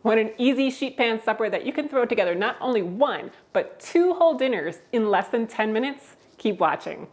Want an easy sheet pan supper that you can throw together not only one, but 2 whole dinners in less than 10 minutes? Keep watching.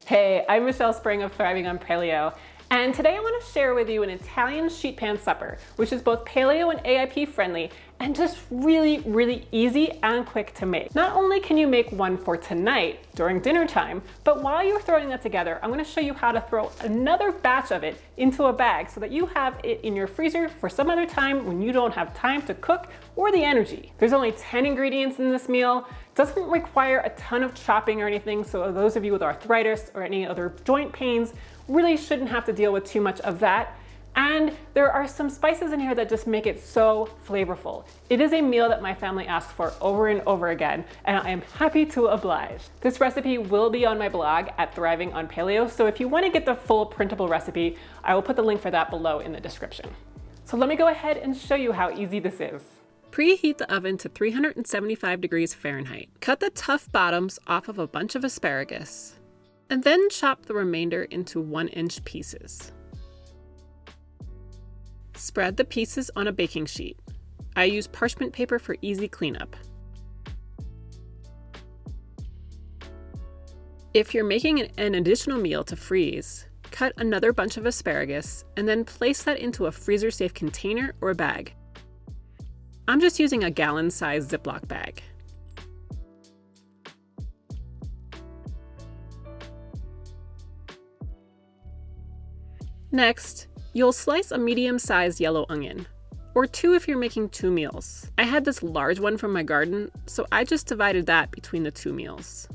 Hey, I'm Michele Spring of Thriving on Paleo, and today I want to share with you an Italian sheet pan supper, which is both paleo and AIP friendly, and just really easy and quick to make. Not only can you make one for tonight during dinner time, but while you're throwing that together, I'm going to show you how to throw another batch of it into a bag so that you have it in your freezer for some other time when you don't have time to cook or the energy. There's only 10 ingredients in this meal. Doesn't require a ton of chopping or anything, so those of you with arthritis or any other joint pains really shouldn't have to deal with too much of that. And there are some spices in here that just make it so flavorful. It is a meal that my family asks for over and over again, and I am happy to oblige. This recipe will be on my blog at Thriving on Paleo, so if you want to get the full printable recipe, I will put the link for that below in the description. So let me go ahead and show you how easy this is. Preheat the oven to 375 degrees Fahrenheit. Cut the tough bottoms off of a bunch of asparagus, and then chop the remainder into 1-inch pieces. Spread the pieces on a baking sheet. I use parchment paper for easy cleanup. If you're making an additional meal to freeze, cut another bunch of asparagus and then place that into a freezer-safe container or bag. I'm just using a gallon-sized Ziploc bag. Next, you'll slice a medium-sized yellow onion, or 2 if you're making 2 meals. I had this large one from my garden, so I just divided that between the 2 meals.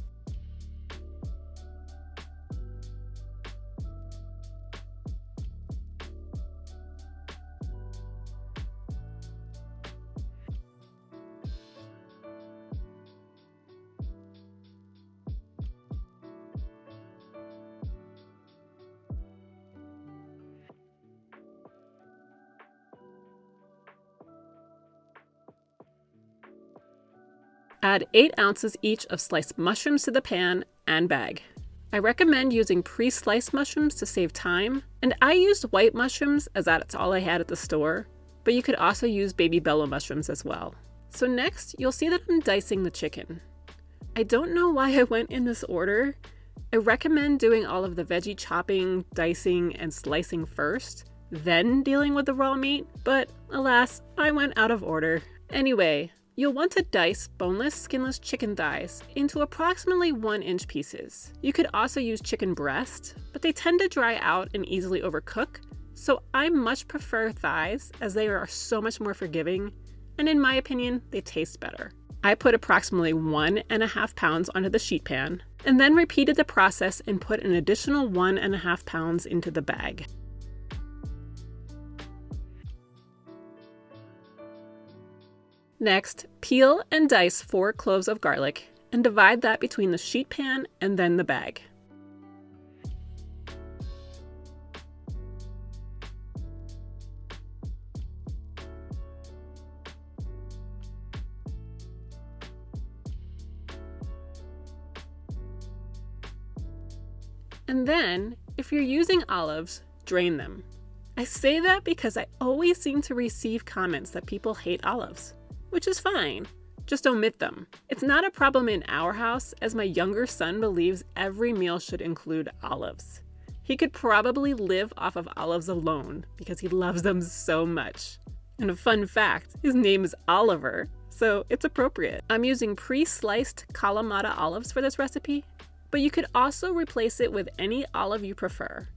Add 8 ounces each of sliced mushrooms to the pan and bag. I recommend using pre-sliced mushrooms to save time, and I used white mushrooms as that's all I had at the store, but you could also use baby bello mushrooms as well. So next, you'll see that I'm dicing the chicken. I don't know why I went in this order. I recommend doing all of the veggie chopping, dicing, and slicing first, then dealing with the raw meat, but alas, I went out of order. Anyway, you'll want to dice boneless, skinless chicken thighs into approximately 1-inch pieces. You could also use chicken breast, but they tend to dry out and easily overcook, so I much prefer thighs as they are so much more forgiving, and in my opinion, they taste better. I put approximately 1.5 pounds onto the sheet pan, and then repeated the process and put an additional 1.5 pounds into the bag. Next, peel and dice 4 cloves of garlic and divide that between the sheet pan and then the bag. And then, if you're using olives, drain them. I say that because I always seem to receive comments that people hate olives, which is fine. Just omit them. It's not a problem in our house, as my younger son believes every meal should include olives. He could probably live off of olives alone because he loves them so much. And a fun fact, his name is Oliver, so it's appropriate. I'm using pre-sliced Kalamata olives for this recipe, but you could also replace it with any olive you prefer.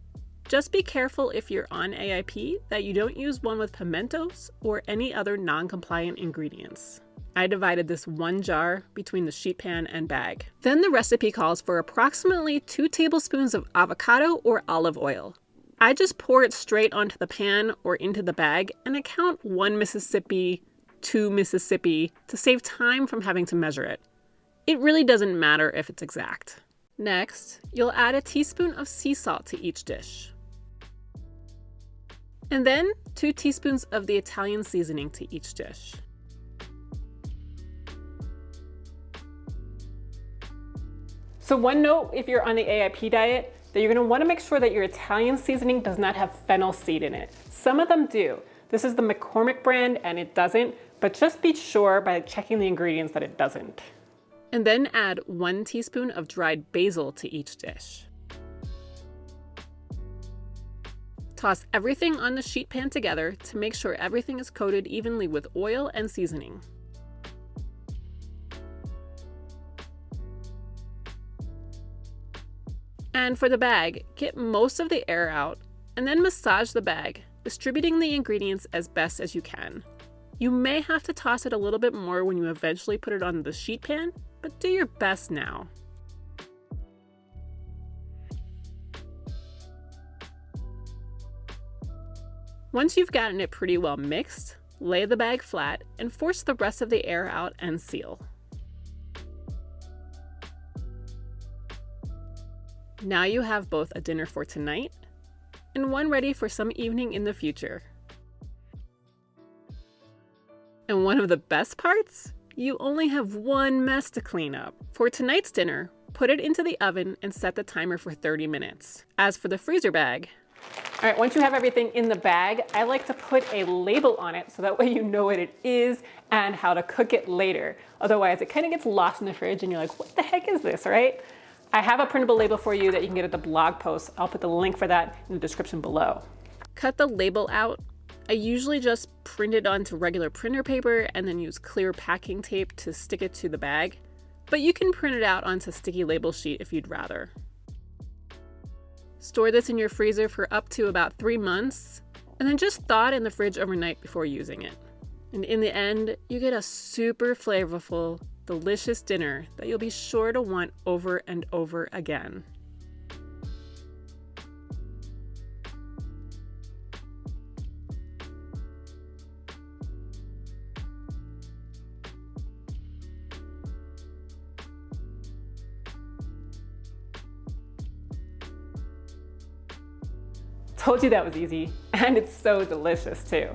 Just be careful if you're on AIP that you don't use one with pimentos or any other non-compliant ingredients. I divided this 1 jar between the sheet pan and bag. Then the recipe calls for approximately 2 tablespoons of avocado or olive oil. I just pour it straight onto the pan or into the bag and I count 1 Mississippi, 2 Mississippi to save time from having to measure it. It really doesn't matter if it's exact. Next, you'll add a teaspoon of sea salt to each dish. And then 2 teaspoons of the Italian seasoning to each dish. So one note if you're on the AIP diet, that you're going to want to make sure that your Italian seasoning does not have fennel seed in it. Some of them do. This is the McCormick brand and it doesn't, but just be sure by checking the ingredients that it doesn't. And then add 1 teaspoon of dried basil to each dish. Toss everything on the sheet pan together to make sure everything is coated evenly with oil and seasoning. And for the bag, get most of the air out and then massage the bag, distributing the ingredients as best as you can. You may have to toss it a little bit more when you eventually put it on the sheet pan, but do your best now. Once you've gotten it pretty well mixed, lay the bag flat and force the rest of the air out and seal. Now you have both a dinner for tonight and one ready for some evening in the future. And one of the best parts? You only have one mess to clean up. For tonight's dinner, put it into the oven and set the timer for 30 minutes. As for the freezer bag, all right, once you have everything in the bag, I like to put a label on it so that way you know what it is and how to cook it later. Otherwise, it kind of gets lost in the fridge and you're like, what the heck is this, right? I have a printable label for you that you can get at the blog post. I'll put the link for that in the description below. Cut the label out. I usually just print it onto regular printer paper and then use clear packing tape to stick it to the bag. But you can print it out onto sticky label sheet if you'd rather. Store this in your freezer for up to about 3 months, and then just thaw it in the fridge overnight before using it. And in the end, you get a super flavorful, delicious dinner that you'll be sure to want over and over again. Told you that was easy, and it's so delicious too.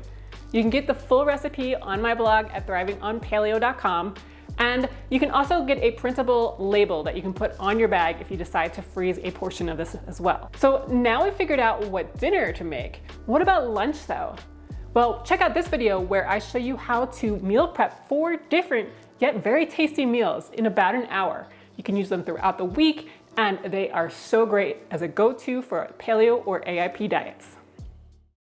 You can get the full recipe on my blog at thrivingonpaleo.com, and you can also get a printable label that you can put on your bag if you decide to freeze a portion of this as well. So now we've figured out what dinner to make. What about lunch though? Well, check out this video where I show you how to meal prep 4 different yet very tasty meals in about an hour. You can use them throughout the week, and they are so great as a go-to for paleo or AIP diets.